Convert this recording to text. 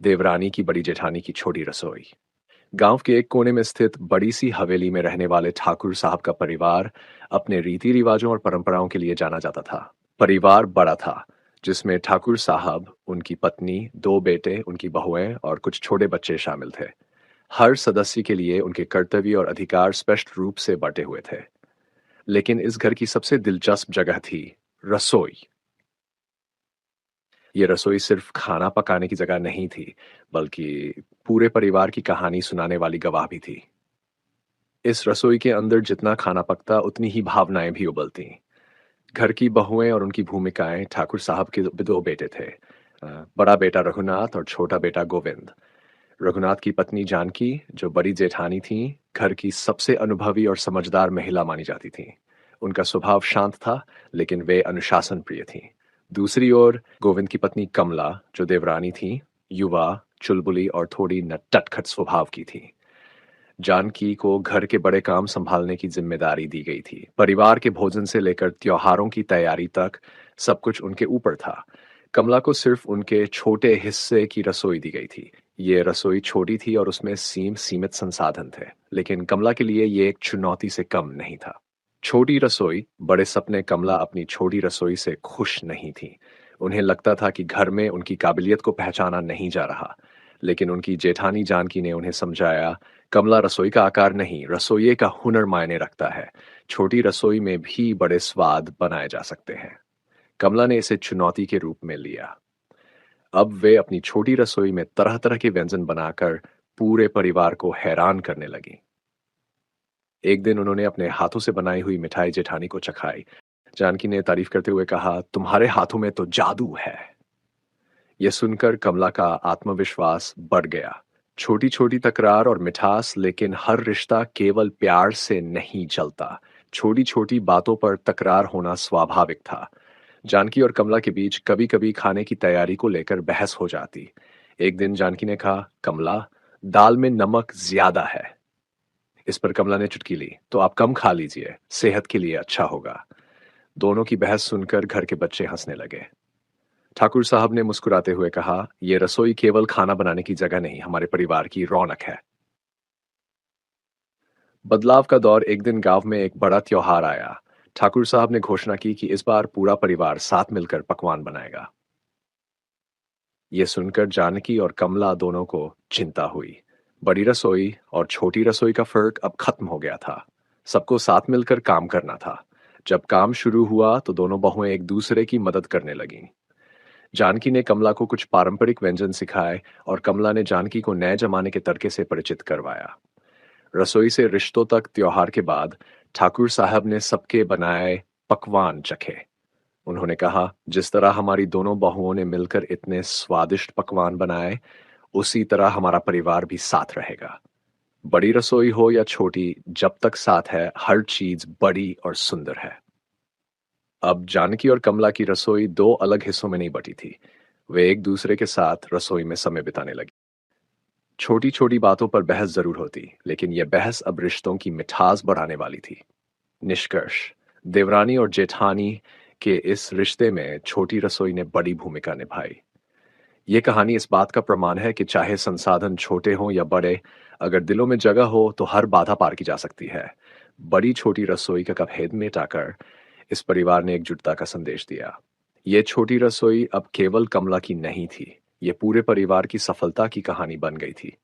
देवरानी की बड़ी जेठानी की छोटी रसोई। गांव के एक कोने में स्थित बड़ी सी हवेली में रहने वाले ठाकुर साहब का परिवार अपने रीति रिवाजों और परंपराओं के लिए जाना जाता था। परिवार बड़ा था, जिसमें ठाकुर साहब, उनकी पत्नी, दो बेटे, उनकी बहुएं और कुछ छोटे बच्चे शामिल थे। हर सदस्य के लिए उनके कर्तव्य और अधिकार स्पष्ट रूप से बंटे हुए थे। लेकिन इस घर की सबसे दिलचस्प जगह थी रसोई। ये रसोई सिर्फ खाना पकाने की जगह नहीं थी, बल्कि पूरे परिवार की कहानी सुनाने वाली गवाह भी थी। इस रसोई के अंदर जितना खाना पकता, उतनी ही भावनाएं भी उबलती। घर की बहुएं और उनकी भूमिकाएं। ठाकुर साहब के दो बेटे थे, बड़ा बेटा रघुनाथ और छोटा बेटा गोविंद। रघुनाथ की पत्नी जानकी, जो बड़ी जेठानी थी, घर की सबसे अनुभवी और समझदार महिला मानी जाती थी। उनका स्वभाव शांत था, लेकिन वे अनुशासन प्रिय थी। दूसरी ओर गोविंद की पत्नी कमला, जो देवरानी थी, युवा, चुलबुली और थोड़ी नटखट स्वभाव की थी। जानकी को घर के बड़े काम संभालने की जिम्मेदारी दी गई थी। परिवार के भोजन से लेकर त्योहारों की तैयारी तक सब कुछ उनके ऊपर था। कमला को सिर्फ उनके छोटे हिस्से की रसोई दी गई थी। ये रसोई छोटी थी और उसमें सीमित संसाधन थे, लेकिन कमला के लिए ये एक चुनौती से कम नहीं था। छोटी रसोई, बड़े सपने। कमला अपनी छोटी रसोई से खुश नहीं थी। उन्हें लगता था कि घर में उनकी काबिलियत को पहचाना नहीं जा रहा। लेकिन उनकी जेठानी जानकी ने उन्हें समझाया, कमला, रसोई का आकार नहीं, रसोइये का हुनर मायने रखता है। छोटी रसोई में भी बड़े स्वाद बनाए जा सकते हैं। कमला ने इसे चुनौती के रूप में लिया। अब वे अपनी छोटी रसोई में तरह तरह के व्यंजन बनाकर पूरे परिवार को हैरान करने लगी। एक दिन उन्होंने अपने हाथों से बनाई हुई मिठाई जेठानी को चखाई। जानकी ने तारीफ करते हुए कहा, तुम्हारे हाथों में तो जादू है। यह सुनकर कमला का आत्मविश्वास बढ़ गया। छोटी छोटी तकरार और मिठास, लेकिन हर रिश्ता केवल प्यार से नहीं चलता। छोटी छोटी बातों पर तकरार होना स्वाभाविक था। जानकी और कमला के बीच कभी कभी खाने की तैयारी को लेकर बहस हो जाती। एक दिन जानकी ने कहा, कमला, दाल में नमक ज्यादा है। इस पर कमला ने चुटकी ली, तो आप कम खा लीजिए, सेहत के लिए अच्छा होगा। दोनों की बहस सुनकर घर के बच्चे हंसने लगे। ठाकुर साहब ने मुस्कुराते हुए कहा, यह रसोई केवल खाना बनाने की जगह नहीं, हमारे परिवार की रौनक है। बदलाव का दौर। एक दिन गांव में एक बड़ा त्योहार आया। ठाकुर साहब ने घोषणा की कि इस बार पूरा परिवार साथ मिलकर पकवान बनाएगा। यह सुनकर जानकी और कमला दोनों को चिंता हुई। बड़ी रसोई और छोटी रसोई का फर्क अब खत्म हो गया था। सबको साथ मिलकर काम करना था। जब काम शुरू हुआ तो दोनों बहुएं एक दूसरे की मदद करने लगीं। जानकी ने कमला को कुछ पारंपरिक व्यंजन सिखाए और कमला ने जानकी को नए जमाने के तड़के से परिचित करवाया। रसोई से रिश्तों तक। त्योहार के बाद ठाकुर साहब ने सबके बनाए पकवान चखे। उन्होंने कहा, जिस तरह हमारी दोनों बहुओं ने मिलकर इतने स्वादिष्ट पकवान बनाए, उसी तरह हमारा परिवार भी साथ रहेगा। बड़ी रसोई हो या छोटी, जब तक साथ है, हर चीज बड़ी और सुंदर है। अब जानकी और कमला की रसोई दो अलग हिस्सों में नहीं बटी थी। वे एक दूसरे के साथ रसोई में समय बिताने लगे। छोटी छोटी बातों पर बहस जरूर होती, लेकिन यह बहस अब रिश्तों की मिठास बढ़ाने वाली थी। निष्कर्ष। देवरानी और जेठानी के इस रिश्ते में छोटी रसोई ने बड़ी भूमिका निभाई। ये कहानी इस बात का प्रमाण है कि चाहे संसाधन छोटे हों या बड़े, अगर दिलों में जगह हो तो हर बाधा पार की जा सकती है। बड़ी छोटी रसोई का भेद मिटाकर इस परिवार ने एकजुटता का संदेश दिया। ये छोटी रसोई अब केवल कमला की नहीं थी, ये पूरे परिवार की सफलता की कहानी बन गई थी।